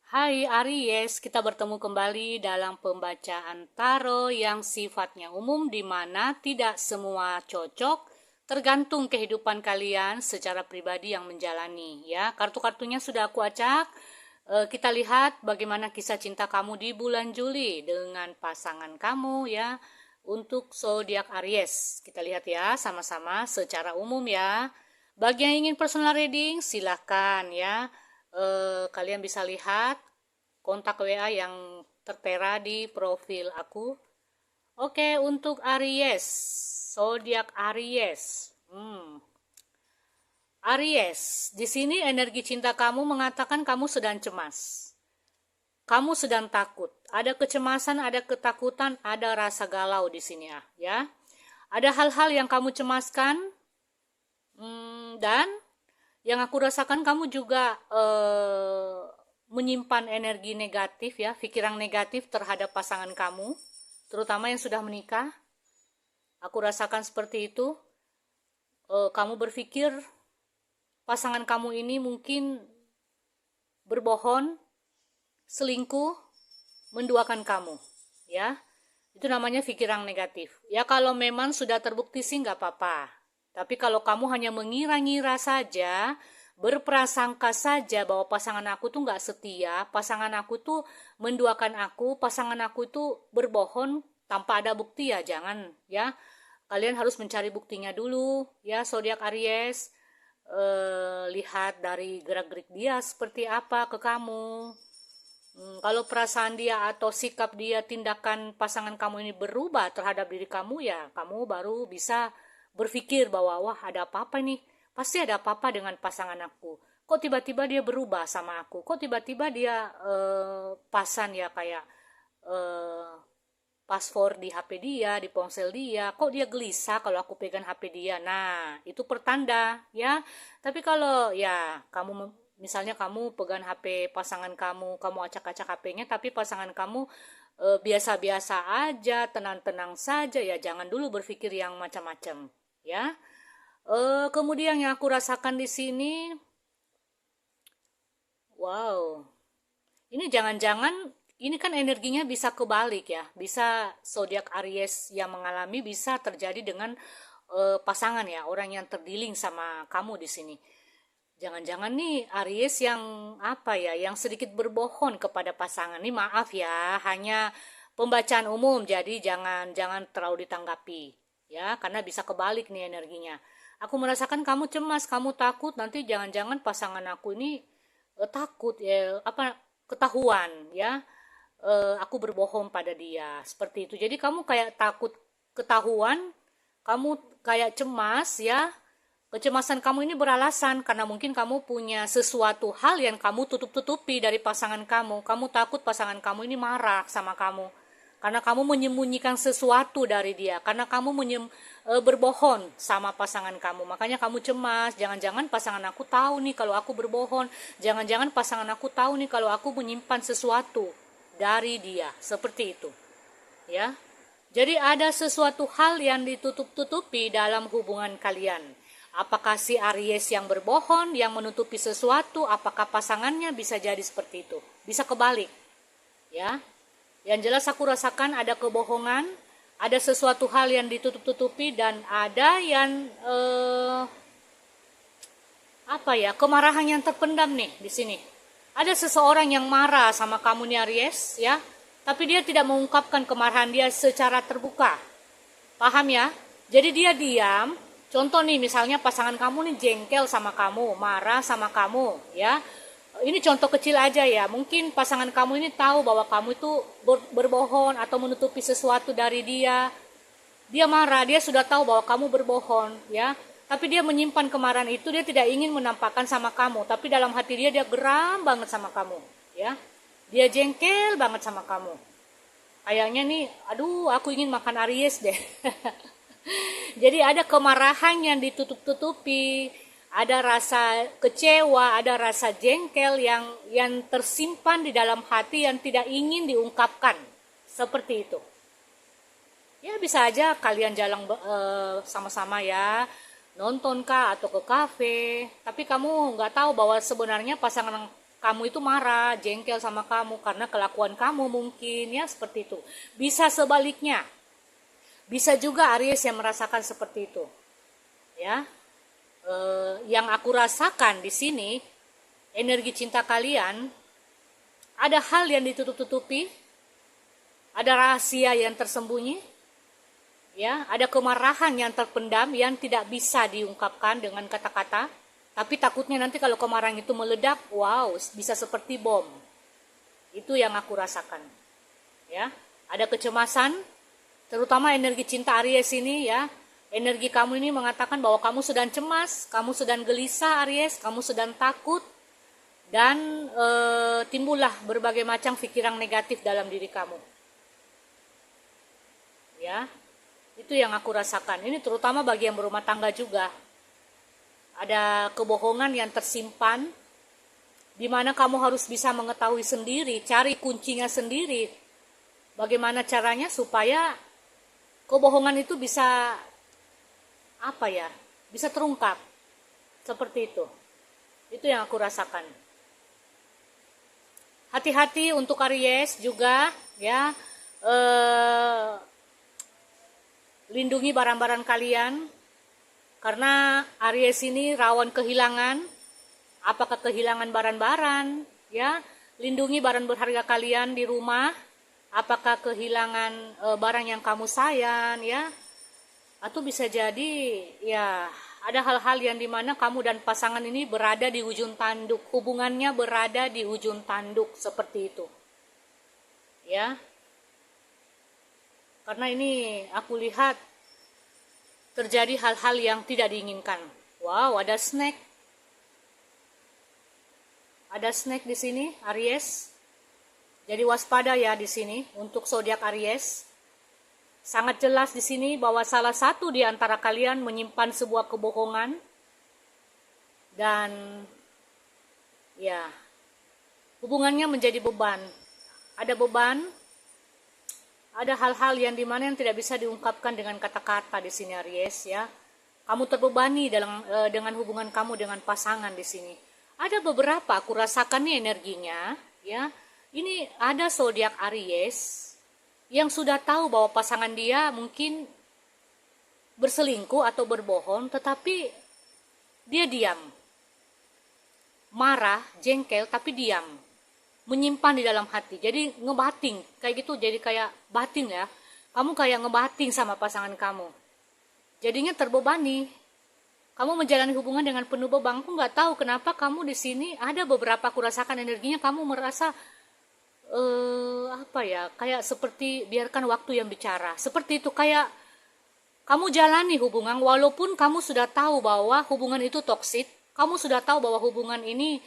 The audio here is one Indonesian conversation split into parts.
Hai Aries, kita bertemu kembali dalam pembacaan tarot yang sifatnya umum di mana tidak semua cocok, tergantung kehidupan kalian secara pribadi yang menjalani ya. Kartu-kartunya sudah aku acak. Kita lihat bagaimana kisah cinta kamu di bulan Juli dengan pasangan kamu ya untuk zodiak Aries. Kita lihat ya sama-sama secara umum ya. Bagi yang ingin personal reading silahkan ya. Kalian bisa lihat kontak WA yang tertera di profil aku. Oke, untuk Aries, zodiak Aries. Aries, di sini energi cinta kamu mengatakan kamu sedang cemas. Kamu sedang takut. Ada kecemasan, ada ketakutan, ada rasa galau di sini ya. Ada hal-hal yang kamu cemaskan, dan yang aku rasakan kamu juga menyimpan energi negatif ya, pikiran negatif terhadap pasangan kamu, terutama yang sudah menikah. Aku rasakan seperti itu. Kamu berpikir pasangan kamu ini mungkin berbohong, selingkuh, menduakan kamu, ya. Itu namanya pikiran negatif. Ya kalau memang sudah terbukti sih nggak apa-apa. Tapi kalau kamu hanya mengira-ngira saja, berprasangka saja bahwa pasangan aku tuh nggak setia, pasangan aku tuh menduakan aku, pasangan aku tuh berbohong tanpa ada bukti, ya jangan ya. Kalian harus mencari buktinya dulu ya, zodiak Aries. Lihat dari gerak-gerik dia seperti apa ke kamu. Kalau perasaan dia atau sikap dia, tindakan pasangan kamu ini berubah terhadap diri kamu, ya kamu baru bisa berpikir bahwa wah ada apa-apa nih, pasti ada apa-apa dengan pasangan aku. Kok tiba-tiba dia berubah sama aku? Kok tiba-tiba dia pasan ya kayak eh, password di HP dia, di ponsel dia, kok dia gelisah kalau aku pegang HP dia. Nah, itu pertanda ya. Tapi kalau ya kamu misalnya kamu pegang HP pasangan kamu, kamu acak-acak HP-nya tapi pasangan kamu biasa-biasa aja, tenang-tenang saja, ya jangan dulu berpikir yang macam-macam ya. Kemudian yang aku rasakan di sini, wow, ini jangan-jangan ini kan energinya bisa kebalik ya, bisa zodiak Aries yang mengalami bisa terjadi dengan pasangan ya, orang yang terdealing sama kamu di sini. Jangan-jangan nih Aries yang apa ya, yang sedikit berbohong kepada pasangan. Ini maaf ya, hanya pembacaan umum, jadi jangan jangan terlalu ditanggapi ya, karena bisa kebalik nih energinya. Aku merasakan kamu cemas, kamu takut nanti jangan-jangan pasangan aku ini takut ya apa ketahuan ya, aku berbohong pada dia seperti itu. Jadi kamu kayak takut ketahuan, kamu kayak cemas ya. Kecemasan kamu ini beralasan karena mungkin kamu punya sesuatu hal yang kamu tutup-tutupi dari pasangan kamu. Kamu takut pasangan kamu ini marah sama kamu karena kamu menyembunyikan sesuatu dari dia, karena kamu berbohong sama pasangan kamu. Makanya kamu cemas, jangan-jangan pasangan aku tahu nih kalau aku berbohong, jangan-jangan pasangan aku tahu nih kalau aku menyimpan sesuatu dari dia, seperti itu ya. Jadi ada sesuatu hal yang ditutup-tutupi dalam hubungan kalian. Apakah si Aries yang berbohong, yang menutupi sesuatu, apakah pasangannya, bisa jadi seperti itu. Bisa kebalik. Ya. Yang jelas aku rasakan ada kebohongan, ada sesuatu hal yang ditutup-tutupi, dan ada yang kemarahan yang terpendam nih di sini. Ada seseorang yang marah sama kamu nih Aries ya, tapi dia tidak mengungkapkan kemarahan dia secara terbuka. Paham ya? Jadi dia diam. Contoh nih, misalnya pasangan kamu nih jengkel sama kamu, marah sama kamu, ya. Ini contoh kecil aja ya. Mungkin pasangan kamu ini tahu bahwa kamu itu berbohong atau menutupi sesuatu dari dia. Dia marah, dia sudah tahu bahwa kamu berbohong, ya. Tapi dia menyimpan kemarahan itu, dia tidak ingin menampakkan sama kamu, tapi dalam hati dia geram banget sama kamu, ya. Dia jengkel banget sama kamu. Kayaknya nih, aduh, aku ingin makan Aries deh. Jadi ada kemarahan yang ditutup-tutupi, ada rasa kecewa, ada rasa jengkel yang tersimpan di dalam hati yang tidak ingin diungkapkan. Seperti itu. Ya bisa aja kalian jalan sama-sama ya, nonton kah atau ke kafe, tapi kamu nggak tahu bahwa sebenarnya pasangan kamu itu marah, jengkel sama kamu karena kelakuan kamu mungkin ya seperti itu. Bisa sebaliknya. Bisa juga Aries yang merasakan seperti itu. Ya. Yang aku rasakan di sini energi cinta kalian ada hal yang ditutup-tutupi, ada rahasia yang tersembunyi, ya, ada kemarahan yang terpendam yang tidak bisa diungkapkan dengan kata-kata, tapi takutnya nanti kalau kemarahan itu meledak, wow, bisa seperti bom. Itu yang aku rasakan. Ya, ada kecemasan, terutama energi cinta Aries ini ya. Energi kamu ini mengatakan bahwa kamu sedang cemas, kamu sedang gelisah Aries, kamu sedang takut, dan timbullah berbagai macam pikiran negatif dalam diri kamu. Ya, itu yang aku rasakan. Ini terutama bagi yang berumah tangga juga. Ada kebohongan yang tersimpan, di mana kamu harus bisa mengetahui sendiri, cari kuncinya sendiri. Bagaimana caranya supaya kebohongan itu bisa bisa terungkap. Seperti itu. Itu yang aku rasakan. Hati-hati untuk Aries juga ya. Lindungi barang-barang kalian, karena Aries ini rawan kehilangan. Apakah kehilangan barang-barang ya? Lindungi barang berharga kalian di rumah. Apakah kehilangan barang yang kamu sayang ya? Atau bisa jadi ya ada hal-hal yang dimana kamu dan pasangan ini berada di ujung tanduk, hubungannya berada di ujung tanduk seperti itu ya. Karena ini aku lihat terjadi hal-hal yang tidak diinginkan. Wow, ada snake. Ada snake di sini, Aries. Jadi waspada ya di sini untuk zodiak Aries. Sangat jelas di sini bahwa salah satu di antara kalian menyimpan sebuah kebohongan dan ya hubungannya menjadi beban. Ada beban, ada hal-hal yang dimana yang tidak bisa diungkapkan dengan kata-kata di sini Aries ya. Kamu terbebani dengan hubungan kamu dengan pasangan di sini. Ada beberapa aku rasakan nih energinya ya. Ini ada zodiak Aries yang sudah tahu bahwa pasangan dia mungkin berselingkuh atau berbohong, tetapi dia diam. Marah, jengkel, tapi diam. Menyimpan di dalam hati. Jadi ngebating, kayak gitu, jadi kayak batin ya. Kamu kayak ngebating sama pasangan kamu. Jadinya terbebani. Kamu menjalani hubungan dengan penuh beban. Aku nggak tahu kenapa kamu di sini ada beberapa aku rasakan energinya kamu merasa kayak seperti biarkan waktu yang bicara. Seperti itu, kayak kamu jalani hubungan walaupun kamu sudah tahu bahwa hubungan itu toksik, kamu sudah tahu bahwa hubungan ini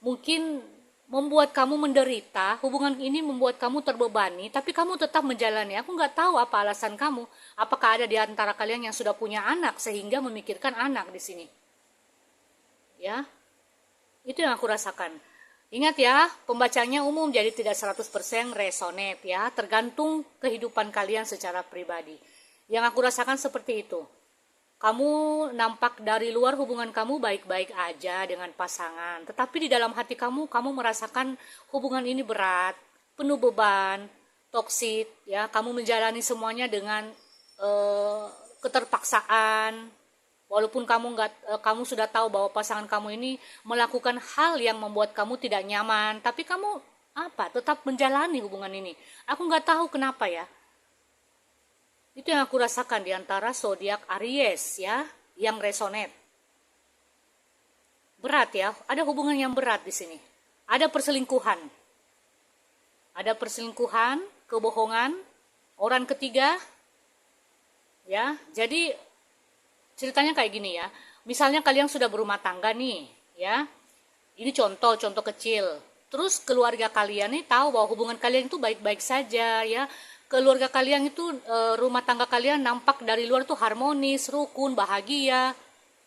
mungkin membuat kamu menderita, hubungan ini membuat kamu terbebani, tapi kamu tetap menjalani. Aku nggak tahu apa alasan kamu. Apakah ada di antara kalian yang sudah punya anak sehingga memikirkan anak di sini? Ya, itu yang aku rasakan. Ingat ya, pembacanya umum jadi tidak 100% resonate ya, tergantung kehidupan kalian secara pribadi. Yang aku rasakan seperti itu. Kamu nampak dari luar hubungan kamu baik-baik aja dengan pasangan, tetapi di dalam hati kamu merasakan hubungan ini berat, penuh beban, toksik ya, kamu menjalani semuanya dengan keterpaksaan. Walaupun kamu sudah tahu bahwa pasangan kamu ini melakukan hal yang membuat kamu tidak nyaman, tapi kamu tetap menjalani hubungan ini. Aku nggak tahu kenapa ya. Itu yang aku rasakan di antara zodiak Aries ya, yang resonate. Berat ya, ada hubungan yang berat di sini. Ada perselingkuhan. Ada perselingkuhan, kebohongan, orang ketiga. Ya, jadi ceritanya kayak gini ya. Misalnya kalian sudah berumah tangga nih, ya. Ini contoh kecil. Terus keluarga kalian nih tahu bahwa hubungan kalian itu baik-baik saja, ya. Keluarga kalian itu, rumah tangga kalian nampak dari luar tuh harmonis, rukun, bahagia.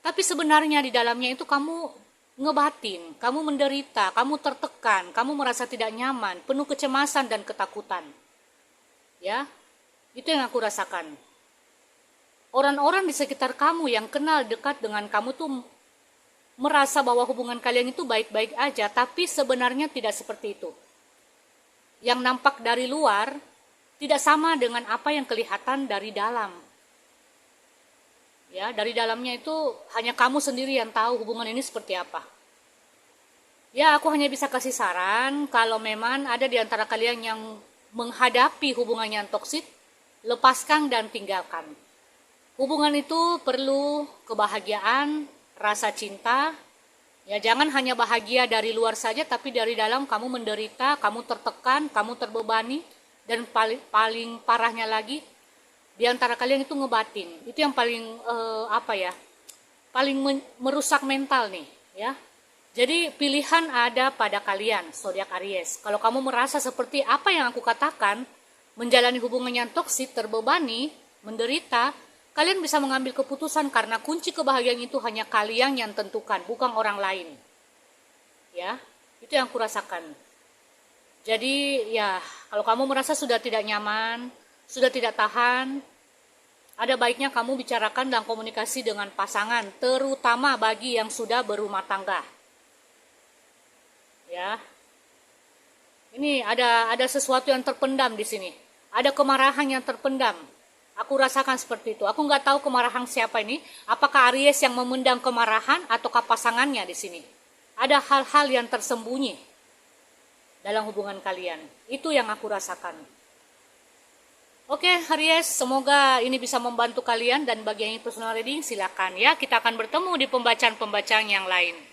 Tapi sebenarnya di dalamnya itu kamu ngebatin, kamu menderita, kamu tertekan, kamu merasa tidak nyaman, penuh kecemasan dan ketakutan. Ya. Itu yang aku rasakan. Orang-orang di sekitar kamu yang kenal dekat dengan kamu tuh merasa bahwa hubungan kalian itu baik-baik aja, tapi sebenarnya tidak seperti itu. Yang nampak dari luar tidak sama dengan apa yang kelihatan dari dalam. Ya, dari dalamnya itu hanya kamu sendiri yang tahu hubungan ini seperti apa. Ya, aku hanya bisa kasih saran kalau memang ada di antara kalian yang menghadapi hubungan yang toksik, lepaskan dan tinggalkan. Hubungan itu perlu kebahagiaan, rasa cinta. Ya, jangan hanya bahagia dari luar saja, tapi dari dalam kamu menderita, kamu tertekan, kamu terbebani, dan paling parahnya lagi, di antara kalian itu ngebatin. Itu yang paling paling merusak mental nih, ya. Jadi pilihan ada pada kalian, zodiak Aries. Kalau kamu merasa seperti apa yang aku katakan, menjalani hubungan yang toksik, terbebani, menderita, kalian bisa mengambil keputusan karena kunci kebahagiaan itu hanya kalian yang tentukan, bukan orang lain. Ya, itu yang aku rasakan. Jadi ya, kalau kamu merasa sudah tidak nyaman, sudah tidak tahan, ada baiknya kamu bicarakan dan komunikasi dengan pasangan, terutama bagi yang sudah berumah tangga. Ya, ini ada sesuatu yang terpendam di sini. Ada kemarahan yang terpendam. Aku rasakan seperti itu. Aku nggak tahu kemarahan siapa ini. Apakah Aries yang memendam kemarahan ataukah pasangannya di sini? Ada hal-hal yang tersembunyi dalam hubungan kalian. Itu yang aku rasakan. Oke, Aries, semoga ini bisa membantu kalian, dan bagi yang personal reading silakan ya. Kita akan bertemu di pembacaan-pembacaan yang lain.